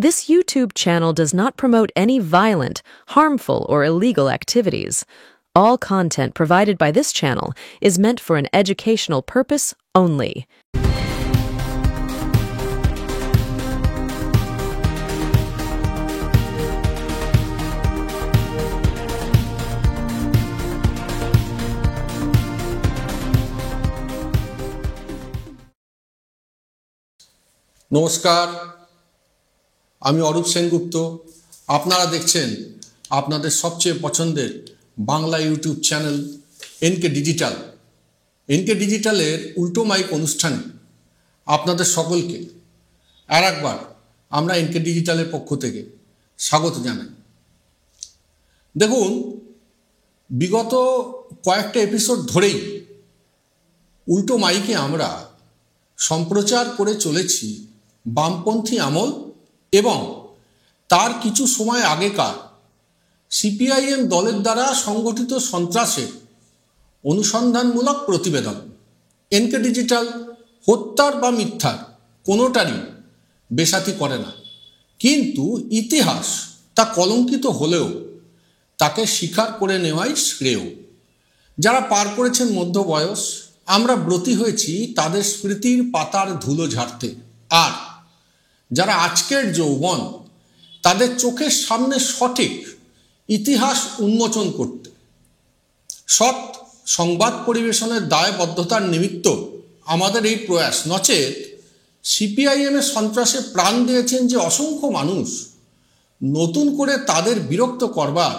This YouTube channel does not promote any violent, harmful, or illegal activities. All content provided by this channel is meant for an educational purpose only. নমস্কার, আমি অরূপ সেনগুপ্ত। আপনারা দেখছেন আপনাদের সবচেয়ে পছন্দের Bangla YouTube channel NK digital. NK ডিজিটালের উল্টো mic অনুষ্ঠানে আপনাদের সকলকে আর একবার আমরা এনকে ডিজিটালের পক্ষ থেকে স্বাগত জানাই। দেখুন, বিগত কয়েকটা এপিসোড ধরেই উল্টো মাইকে আমরা সম্প্রচার করে চলেছি বামপন্থী আমল এবং তার কিছু সময় আগেকার সিপিআইএম দলের দ্বারা সংগঠিত সন্ত্রাসের অনুসন্ধানমূলক প্রতিবেদন। এনকে ডিজিটাল হত্যার বা মিথ্যার কোনোটারই বেসাতি করে না, কিন্তু ইতিহাস তা কলঙ্কিত হলেও তাকে স্বীকার করে নেওয়াই শ্রেয়। যারা পার করেছেন মধ্যবয়স, আমরা ব্রতী হয়েছি তাদের স্মৃতির পাতার ধুলো ঝাড়তে, আর যারা আজকের যৌবন, তাদের চোখের সামনে সঠিক ইতিহাস উন্মোচন করতে। সৎ সংবাদ পরিবেশনের দায়বদ্ধতার নিমিত্ত আমাদের এই প্রয়াস। নচেত সিপিআইএমের সন্ত্রাসে প্রাণ দিয়েছেন যে অসংখ্য মানুষ, নতুন করে তাদের বিরক্ত করবার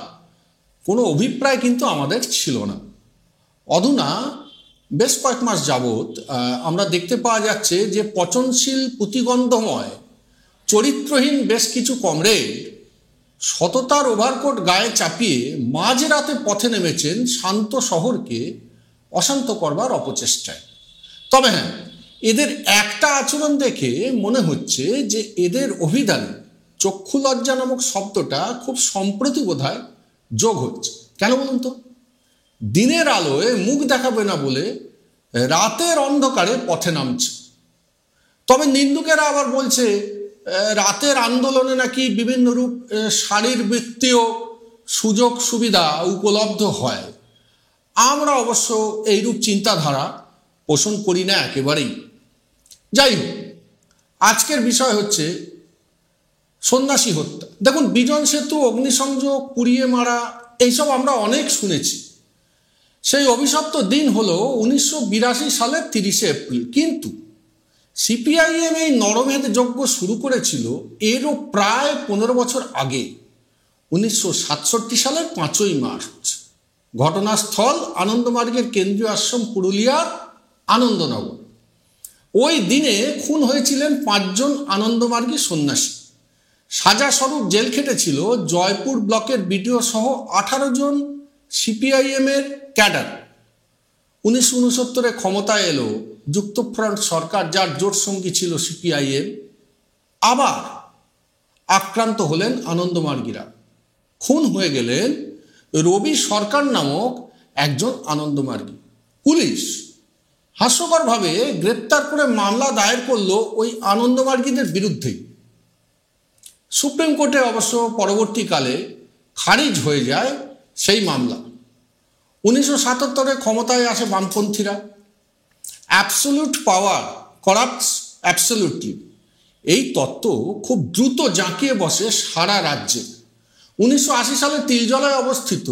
কোনো অভিপ্রায় কিন্তু আমাদের ছিল না। অধুনা বেশ কয়েক মাস যাবৎ আমরা দেখতে পাওয়া যাচ্ছে যে পচনশীল পুঁতিগন্ধময় চরিত্রহীন বেশ কিছু কমরেড সততার ওভারকোট গায়ে চাপিয়ে মাঝরাতে পথে নেমেছেন শান্ত শহরকে অশান্ত করবার অপচেষ্টায়। তবে হ্যাঁ, এদের একটা আচরণ দেখে মনে হচ্ছে যে এদের অভিধানে চক্ষুলজ্জা নামক শব্দটা খুব সম্প্রতি বোধহয় যোগ হচ্ছে। কেন বলুন তো? দিনের আলোয় মুখ দেখাবে না বলে রাতের অন্ধকারে পথে নামছে। তবে নিন্দুকেরা আবার বলছে রাতের আন্দোলনে নাকি বিভিন্ন রূপ শারীরবৃত্তীয় সুযোগ সুবিধা উপলব্ধ হয়। আমরা অবশ্য এইরূপ চিন্তাধারা পোষণ করি না একেবারেই। যাই হোক, আজকের বিষয় হচ্ছে সন্ন্যাসী হত্যা। দেখুন, বিজন সেতু, অগ্নিসংযোগ, পুড়িয়ে মারা, এইসব আমরা অনেক শুনেছি। সেই অভিশপ্ত দিন হলো 1982 সালের 30শে এপ্রিল। কিন্তু সিপিআইএম এই নরমেধ যজ্ঞ শুরু করেছিল এরও প্রায় 15 বছর আগে, 1967 সালের 5ই মার্চ। ঘটনাস্থল আনন্দমার্গের কেন্দ্রীয় আশ্রম, পুরুলিয়ার আনন্দনগর। ওই দিনে খুন হয়েছিলেন 5 জন আনন্দমার্গী সন্ন্যাসী। সাজাস্বরূপ জেল খেটেছিল জয়পুর ব্লকের বিডিও সহ 18 জন সিপিআইএমের ক্যাডার। 1969 ক্ষমতায় এলো যুক্তফ্রন্ট সরকার, যার জোট সঙ্গী ছিল সিপিআইএম। আবার আক্রান্ত হলেন আনন্দমার্গীরা। খুন হয়ে গেলেন রবি সরকার নামক একজন আনন্দমার্গী। পুলিশ হাস্যকরভাবে গ্রেপ্তার করে মামলা দায়ের করলো ওই আনন্দমার্গীদের বিরুদ্ধেই। সুপ্রিম কোর্টে অবশ্য পরবর্তীকালে খারিজ হয়ে যায় সেই মামলা। 1977 ক্ষমতায় আসে বামপন্থীরা। অ্যাবসলিউট পাওয়ার করাপ্টস অ্যাবসলিউটলি, এই তত্ত্ব খুব দ্রুত জাঁকিয়ে বসে সারা রাজ্যে। 1980 সালে তিলজলায় অবস্থিত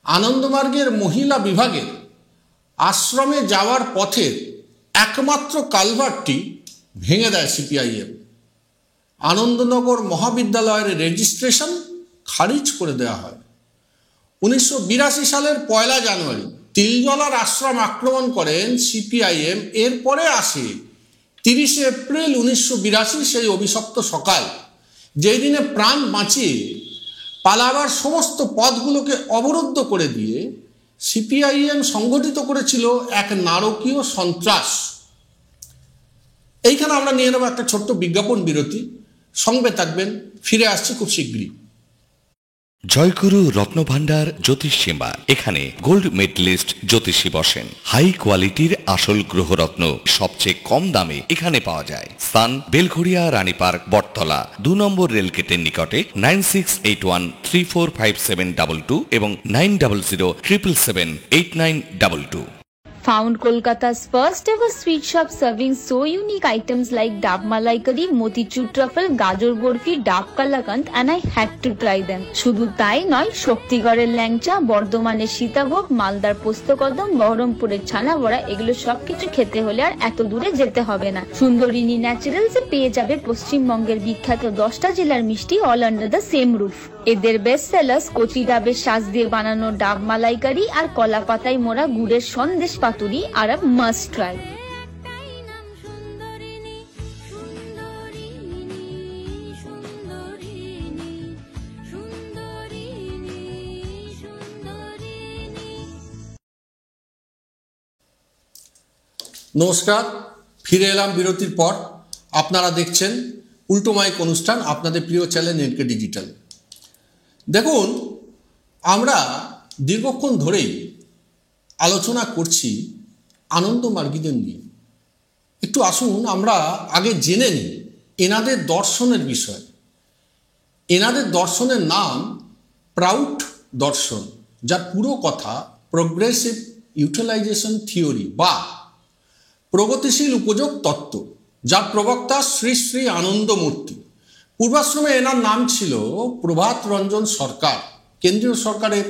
আনন্দমার্গের মহিলা বিভাগের আশ্রমে যাওয়ার পথের একমাত্র কালভার্টটি ভেঙে দেয় সিপিআইএম। আনন্দনগর মহাবিদ্যালয়ের রেজিস্ট্রেশন খারিজ করে দেওয়া হয়। 1982 সালের 1 জানুয়ারি তিলজলার আশ্রম আক্রমণ করেন সিপিআইএম। এরপরে আসে 30শে এপ্রিল 1982, সেই অভিশপ্ত সকাল, যেই দিনে প্রাণ বাঁচিয়ে পালাবার সমস্ত পথগুলোকে অবরুদ্ধ করে দিয়ে সিপিআইএম সংগঠিত করেছিল এক নারকীয় সন্ত্রাস। এইখানে আমরা নিয়ে নেব একটা ছোট্ট বিজ্ঞাপন বিরতি। সঙ্গে থাকবেন, ফিরে আসছি খুব শীঘ্রই। জয়গুরু রত্নভান্ডার জ্যোতিষ সেবা। এখানে গোল্ড মেডেলিস্ট জ্যোতিষী বসেন। হাই কোয়ালিটির আসল গ্রহরত্ন সবচেয়ে কম দামে এখানে পাওয়া যায়। স্থান বেলঘড়িয়া রানীপার্ক বটতলা 2 নম্বর রেলগেটের নিকটে। 9681345722 এবং 9007778922। Found Kolkata's first ever sweet shop serving so unique items like Dab Malai Curry, Motichur Truffle, Gajor Borfi, Dab Kalakand, and I had to try them. শুধু তাই নয়, শক্তিগড়ের ল্যাংচা, বর্ধমানের সীতাভোগ, মালদার পোস্তকদম, বহরমপুরের ছানা বড়া, এগুলো সবকিছু খেতে হলে আর এত দূরে যেতে হবে না। সুন্দরিনী ন্যাচারালসে পেয়ে যাবে পশ্চিমবঙ্গের বিখ্যাত 10টা জেলার মিষ্টি all under the same roof. এদের বেস্ট সেলার্স কচি ডাবের শাঁস দিয়ে বানানো ডাব মালাইকারি আর কলা পাতায় মোড়া গুড়ের সন্দেশ পাতুরি আর আ মাস্ট ট্রাই। নমস্কার, ফিরে এলাম বিরতির পর। আপনারা দেখছেন উল্টো মাইক অনুষ্ঠান, আপনাদের প্রিয় চ্যানেল এনকে ডিজিটাল। দেখুন, আমরা দীর্ঘক্ষণ ধরেই আলোচনা করছি আনন্দমার্গীদের নিয়ে। একটু আসুন আমরা আগে জেনে নিই এনাদের দর্শনের বিষয়। এনাদের দর্শনের নাম প্রাউড দর্শন, যার পুরো কথা প্রোগ্রেসিভ ইউটিলাইজেশন থিওরি বা প্রগতিশীল উপযোগ তত্ত্ব, যার প্রবক্তা শ্রী শ্রী আনন্দমূর্তি। পূর্বাশ্রমে এনার নাম ছিল প্রভাত রঞ্জন সরকার। কেন্দ্রীয় সরকারের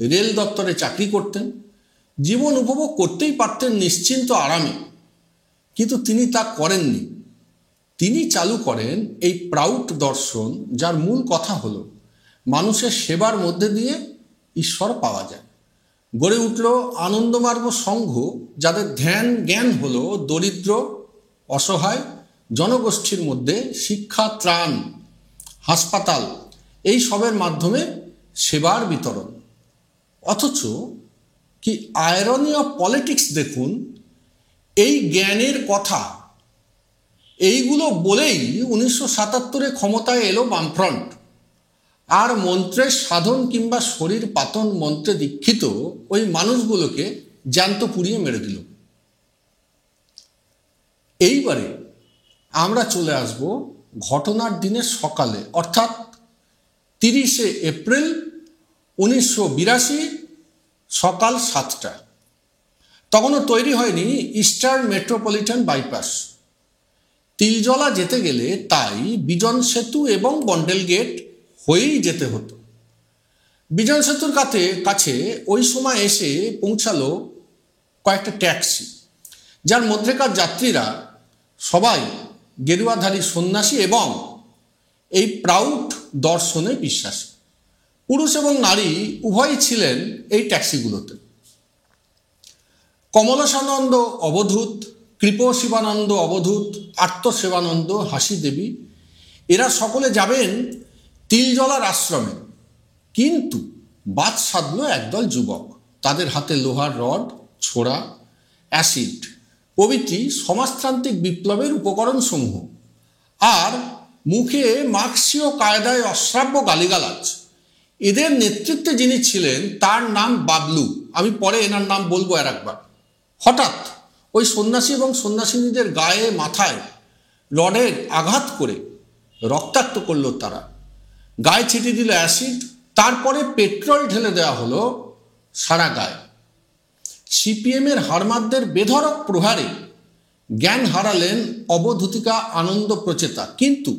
রেল দপ্তরে চাকরি করতেন। জীবন উপভোগ করতেই পারতেন নিশ্চিন্ত আরামে, কিন্তু তিনি তা করেননি। তিনি চালু করেন এই প্রাউড দর্শন, যার মূল কথা হলো মানুষের সেবার মধ্যে দিয়ে ঈশ্বর পাওয়া যায়। গড়ে উঠল আনন্দমার্গ সংঘ, যাদের ধ্যান জ্ঞান হলো দরিদ্র অসহায় জনগোষ্ঠীর মধ্যে শিক্ষা, ত্রাণ, হাসপাতাল এই সবের মাধ্যমে সেবার বিতরণ। অথচ কি আয়রনি অফ পলিটিক্স দেখুন, এই জ্ঞানের কথা এইগুলো বলেই 1977-এ ক্ষমতায় এলো বামফ্রন্ট, আর মন্ত্রের সাধন কিংবা শরীর পাতন মন্ত্রে দীক্ষিত ওই মানুষগুলোকে জ্যান্ত পুড়িয়ে মেরে দিল। এইবারে আমরা চলে আসব ঘটনার দিনের সকালে, অর্থাৎ 30শে এপ্রিল 1982 সকাল 7টা। তখনও তৈরি হয়নি ইস্টার্ন মেট্রোপলিটন বাইপাস। তিলজলা যেতে গেলে তাই বিজন সেতু এবং বন্ডেল গেট হয়েই যেতে হতো। বিজন সেতুর কাছে ওই সময় এসে পৌঁছালো কয়েকটা ট্যাক্সি, যার মধ্যেকার যাত্রীরা সবাই গেরুয়াধারী সন্ন্যাসী এবং এই প্রাউড দর্শনে বিশ্বাসী। পুরুষ এবং নারী উভয়ই ছিলেন এই ট্যাক্সিগুলোতে। কমলাসানন্দ অবধূত, কৃপ শিবানন্দ অবধূত, আত্মসেবানন্দ, হাসি দেবী, এরা সকলে যাবেন তিলজলার আশ্রমে। কিন্তু বাদ সাধল একদল যুবক। তাদের হাতে লোহার রড, ছোড়া, অ্যাসিড প্রভৃতি সমাজতান্ত্রিক বিপ্লবের উপকরণ সমূহ, আর মুখে মার্ক্সীয় কায়দায় অশ্রাব্য গালিগালাজ। এদের নেতৃত্বে যিনি ছিলেন তার নাম বাবলু। আমি পরে এনার নাম বলবো আর একবার। হঠাৎ ওই সন্ন্যাসী এবং সন্ন্যাসিনীদের গায়ে মাথায় রডের আঘাত করে রক্তাক্ত করলো তারা। গায়ে ছিটিয়ে দিল অ্যাসিড, তারপরে পেট্রোল ঢেলে দেওয়া হলো সারা গায়ে। সিপিএমের হারমাদদের বেধড়ক প্রহারে জ্ঞান হারালেন অবধূতিকা আনন্দ প্রচেতা। কিন্তু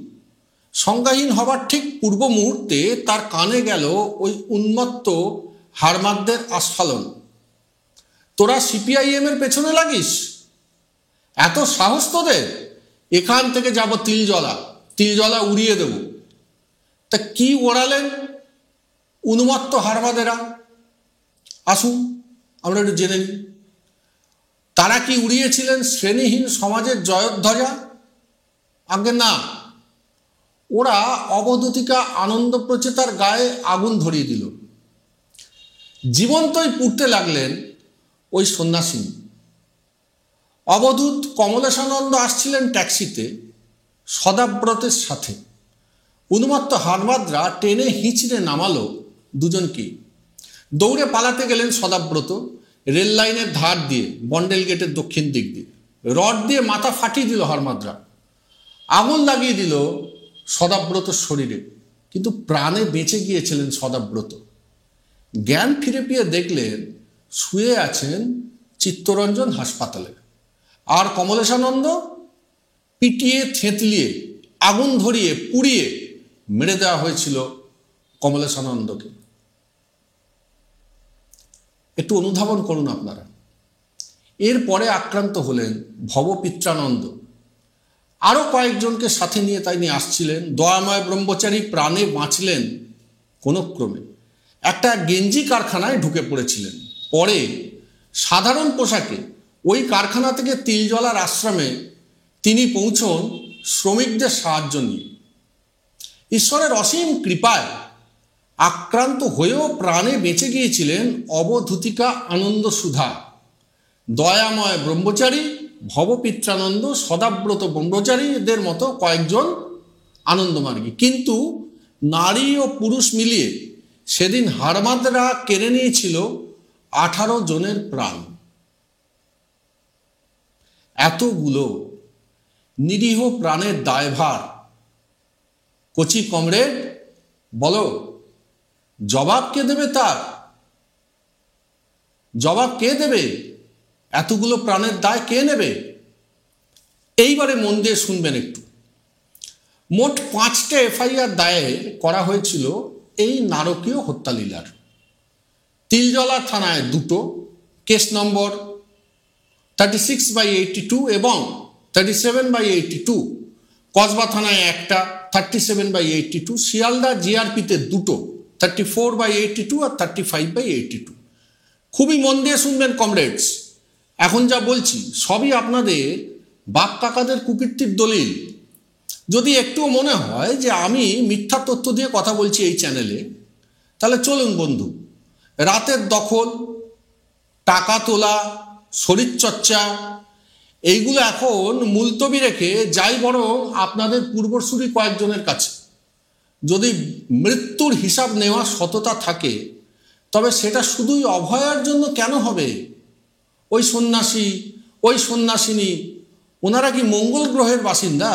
সংজ্ঞাহীন হবার ঠিক পূর্ব মুহূর্তে তার কানে গেল ওই উন্মত্ত হারমাদদের আস্ফালন। তোরা সিপিআইএমের পেছনে লাগিস? এত সাহস তোদের? এখান থেকে যাব তিলজলা উড়িয়ে দেব। তা কি ওড়ালেন উন্মত্ত হারমাদেরা? আসুন আমরা একটু জেনে নিই। তারা কি উড়িয়েছিলেন শ্রেণীহীন সমাজের জয়ধ্বজা? আগে না, ওরা অবধূতিকা আনন্দ প্রচেতার গায়ে আগুন ধরিয়ে দিল। জীবন্তই পুড়তে লাগলেন ওই সন্ন্যাসিনী। অবধূত কমলেশানন্দ আসছিলেন ট্যাক্সিতে সদাব্রতের সাথে। উন্মত্ত হারমাদরা টেনে হিঁচড়ে নামালো দুজনকে। দৌড়ে পালাতে গেলেন সদাব্রত রেল লাইনের ধার দিয়ে, বন্ডেল গেটের দক্ষিণ দিক দিয়ে। রড দিয়ে মাথা ফাটিয়ে দিল হারমাদরা, আগুন লাগিয়ে দিল সদাব্রতর শরীরে, কিন্তু প্রাণে বেঁচে গিয়েছিলেন সদাব্রত। জ্ঞান ফিরে পেয়ে দেখলেন শুয়ে আছেন চিত্তরঞ্জন হাসপাতালে, আর কমলেশানন্দ পিটিয়ে থেঁতলিয়ে আগুন ধরিয়ে পুড়িয়ে মেরে দেওয়া হয়েছিল কমলেশানন্দকে। একটু অনুধাবন করুন আপনারা। এরপরে আক্রান্ত হলেন ভবপিত্রানন্দ, আরও কয়েকজনকে সাথে নিয়ে তাই নিয়ে আসছিলেন। দয়াময় ব্রহ্মচারী প্রাণে বাঁচলেন কোনো ক্রমে। একটা গেঞ্জি কারখানায় ঢুকে পড়েছিলেন, পরে সাধারণ পোশাকে ওই কারখানা থেকে তিলজলার আশ্রমে তিনি পৌঁছন শ্রমিকদের সাহায্য নিয়ে। ঈশ্বরের অসীম কৃপায় আক্রান্ত হয়েও প্রাণে বেঁচে গিয়েছিলেন অবধূতিকা আনন্দ সুধা, দয়াময় ব্রহ্মচারী, ভবপিত্রানন্দ, সদাব্রত ব্রহ্মচারী, এদের মতো কয়েকজন আনন্দমার্গী। কিন্তু নারী ও পুরুষ মিলিয়ে সেদিন হারমাদরা কেড়ে নিয়েছিল 18 জনের প্রাণ। এতগুলো নিরীহ প্রাণের দায়ভার কচি কমরেড বলো, জবাব কে দেবে? তার জবাব কে দেবে? এতগুলো প্রাণের দায় কে নেবে? এইবারে মন দিয়ে শুনবেন একটু। মোট 5টা এফআইআর দায়ের করা হয়েছিল এই নারকীয় হত্যালীলার। তিলজলা থানায় 2টো, কেস নম্বর 36/82 এবং 37/82। কসবা থানায় 1টা, 37/82। শিয়ালদা জিআরপিতে 2টো, 34/82 আর 35/82। খুবই মন দিয়ে শুনবেন কমরেডস। এখন যা বলছি সবই আপনাদের বাপ কাকাদের কুকীর্তির দলিল। যদি একটুও মনে হয় যে আমি মিথ্যা তথ্য দিয়ে কথা বলছি এই চ্যানেলে, তাহলে চলুন বন্ধু, রাতের দখল, টাকা তোলা, শরীরচর্চা, এইগুলো এখন মুলতবি রেখে যাই বরং আপনাদের পূর্বসূরি কয়েকজনের কাছে। যদি মৃত্যুর হিসাব নেওয়ার সততা থাকে, তবে সেটা শুধুই অভয়ার জন্য কেন হবে? ওই সন্ন্যাসী, ওই সন্ন্যাসিনী, ওনারা কি মঙ্গল গ্রহের বাসিন্দা?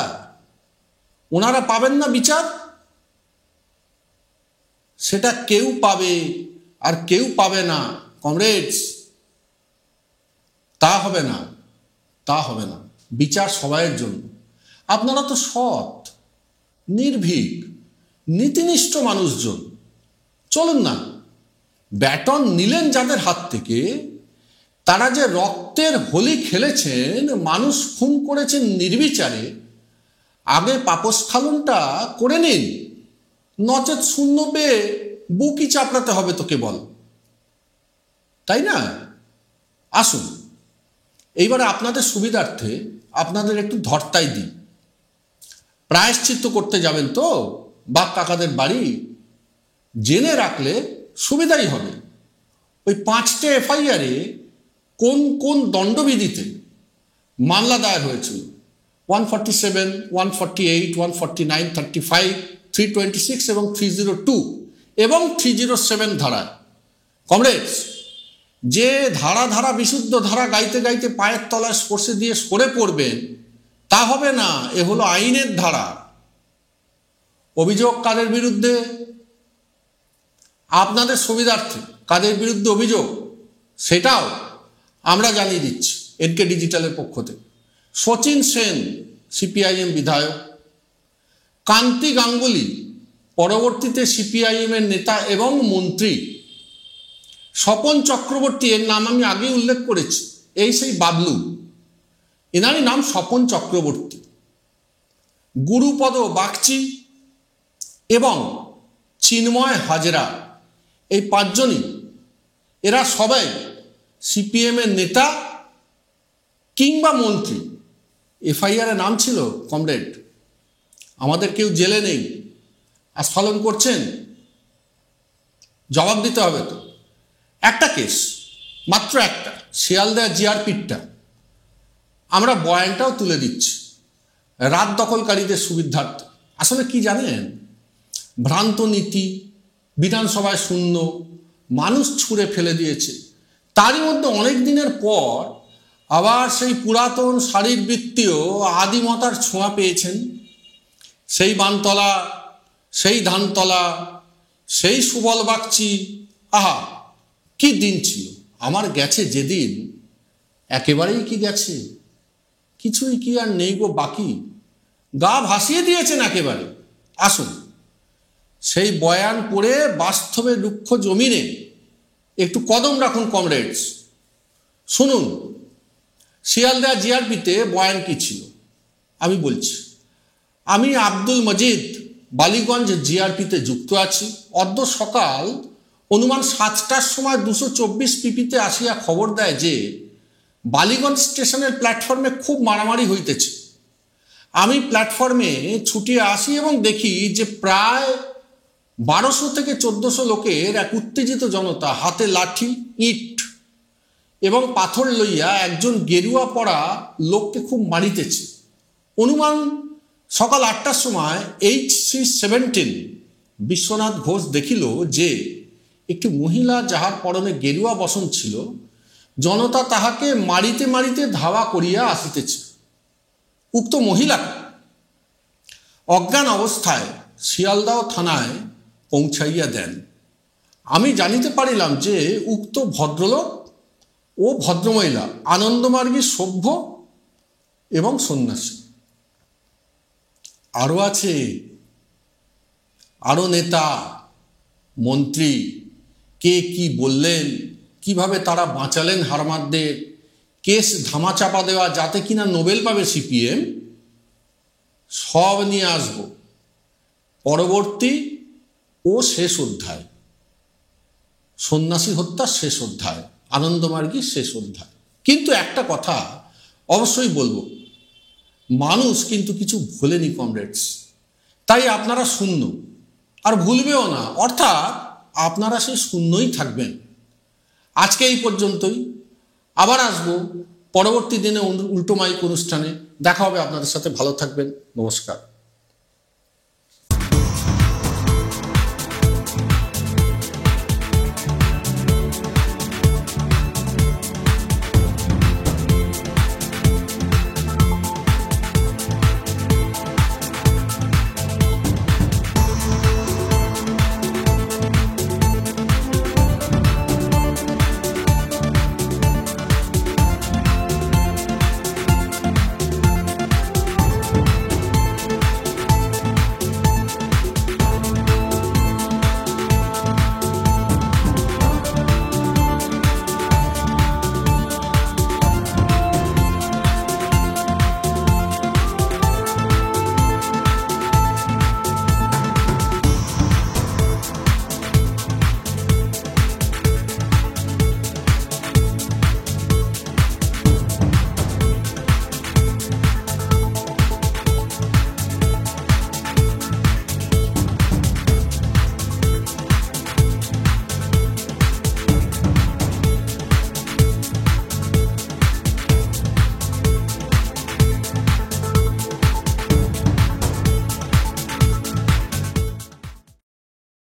ওনারা পাবেন না বিচার? সেটা কেউ পাবে আর কেউ পাবে না কমরেডস। তা হবে না, তা হবে না। বিচার সবাইয়ের জন্য। আপনারা তো সৎ, নির্ভীক, নীতিনিষ্ঠ মানুষজন। চলুন না, ব্যাটন নিলেন যাদের হাত থেকে, তারা যে রক্তের হোলি খেলেছেন, মানুষ খুন করেছেন নির্বিচারে, আগে পাপস্খলনটা করে নিন, নচেত শূন্য পেয়ে বুকই চাপড়াতে হবে তোকে বল, তাই না? আসুন এইবারে আপনাদের সুবিধার্থে আপনাদের একটু ধর্তাই দিই। প্রায়শ্চিত্ত করতে যাবেন তো বাপ কাকাদের বাড়ি, জেনে রাখলে সুবিধাই হবে। ওই 5টে এফআইআরে কোন কোন দণ্ডবিধিতে মামলা দায়ের হয়েছিল? 147, 148, 149, 35, 326 এবং 302 এবং 307 ধারায়। কমরেডস, যে ধারা ধারা বিশুদ্ধ ধারা গাইতে গাইতে পায়ের তলায় স্পর্শে দিয়ে সরে পড়বেন, তা হবে না। এ হলো আইনের ধারা। অভিযোগ কাদের বিরুদ্ধে? আপনাদের সুবিধার্থে কাদের বিরুদ্ধে অভিযোগ সেটাও আমরা জানিয়ে দিচ্ছি এনকে ডিজিটালের পক্ষ থেকে। শচীন সেন, সিপিআইএম বিধায়ক; কান্তি গাঙ্গুলি, পরবর্তীতে সিপিআইএমের নেতা এবং মন্ত্রী; স্বপন চক্রবর্তী, এর নাম আমি আগেই উল্লেখ করেছি, এই সেই বাবলু, এনারই নাম স্বপন চক্রবর্তী; গুরুপদ বাগচি এবং চিন্ময় হাজরা, এই 5 জনই, এরা সবাই সিপিএমের নেতা কিংবা মন্ত্রী। এফআইআরে নাম ছিল কমরেড। আমাদের কেউ জেলে নেই, আস্ফালন করছেন, জবাব দিতে হবে তো। একটা কেস, মাত্র একটা, শিয়ালদা জিআরপিটা, আমরা বয়ানটাও তুলে দিচ্ছি রাত দখলকারীদের সুবিধার্থে। আসলে কি জানেন, ভ্রান্ত নীতি, বিধানসভায় শূন্য, মানুষ ছুঁড়ে ফেলে দিয়েছে। তারই মধ্যে অনেক দিনের পর আবার সেই পুরাতন শারীরবৃত্তীয় আদিমতার ছোঁয়া পেয়েছেন। সেই বানতলা, সেই ধানতলা, সেই সুবল বাগচি, আহা কি দিন ছিল আমার গেছে যেদিন, একেবারেই কি গেছে, কিছুই কি আর নেই গো বাকি, গা ভাসিয়ে দিয়েছেন একেবারে। আসুন সেই বয়ান পড়ে বাস্তবে রুক্ষ জমিনে একটু কদম রাখুন কমরেডস। শুনুন শিয়ালদা জিআরপিতে বয়ান কি ছিল আমি বলছি। আমি আব্দুল মজিদ বালিগঞ্জ জিআরপিতে যুক্ত আছি। অদ্য সকাল অনুমান 7টার সময় 224 পিপিতে আসিয়া খবর দেয় যে বালিগঞ্জ স্টেশনের প্ল্যাটফর্মে খুব মারামারি হইতেছে। আমি প্ল্যাটফর্মে ছুটিয়ে আসি এবং দেখি যে প্রায় 1200 থেকে 1400 লোকের এক উত্তেজিত জনতা হাতে লাঠি, ইট এবং পাথর লইয়া একজন গেরুয়া পরা লোককে খুব মারিতেছে। অনুমান সকাল 8টার সময় HC-17 বিশ্বনাথ ঘোষ দেখিল যে একটি মহিলা যাহার পরনে গেরুয়া বসন ছিল, জনতা তাহাকে মারিতে মারিতে ধাওয়া করিয়া আসিতেছে। উক্ত মহিলাকে অজ্ঞান অবস্থায় শিয়ালদাহ থানায় পৌঁছাইয়া দেন। আমি জানিতে পারিলাম যে উক্ত ভদ্রলোক ও ভদ্রমহিলা আনন্দমার্গী সভ্য এবং সন্ন্যাসী। আরও আছে, আরও নেতা মন্ত্রী কে কি বললেন, কিভাবে তারা বাঁচালেন হারমাদদের, কেস ধামাচাপা দেওয়া যাতে কিনা নোবেল পাবে সিপিএম, সব নিয়ে আসব পরবর্তী ও শেষ অধ্যায়, সন্ন্যাসী হত্যা শেষ অধ্যায়, আনন্দমার্গী শেষ অধ্যায়। কিন্তু একটা কথা অবশ্যই বলবো, মানুষ কিন্তু কিছু ভোলেনি কমরেডস, তাই আপনারা শূন্য আর ভুলবেও না, অর্থাৎ আপনারা সেই শূন্যই থাকবেন। আজকে এই পর্যন্তই, আবার আসবো পরবর্তী দিনে উল্টো মাইক অনুষ্ঠানে। দেখা হবে আপনাদের সাথে, ভালো থাকবেন, নমস্কার।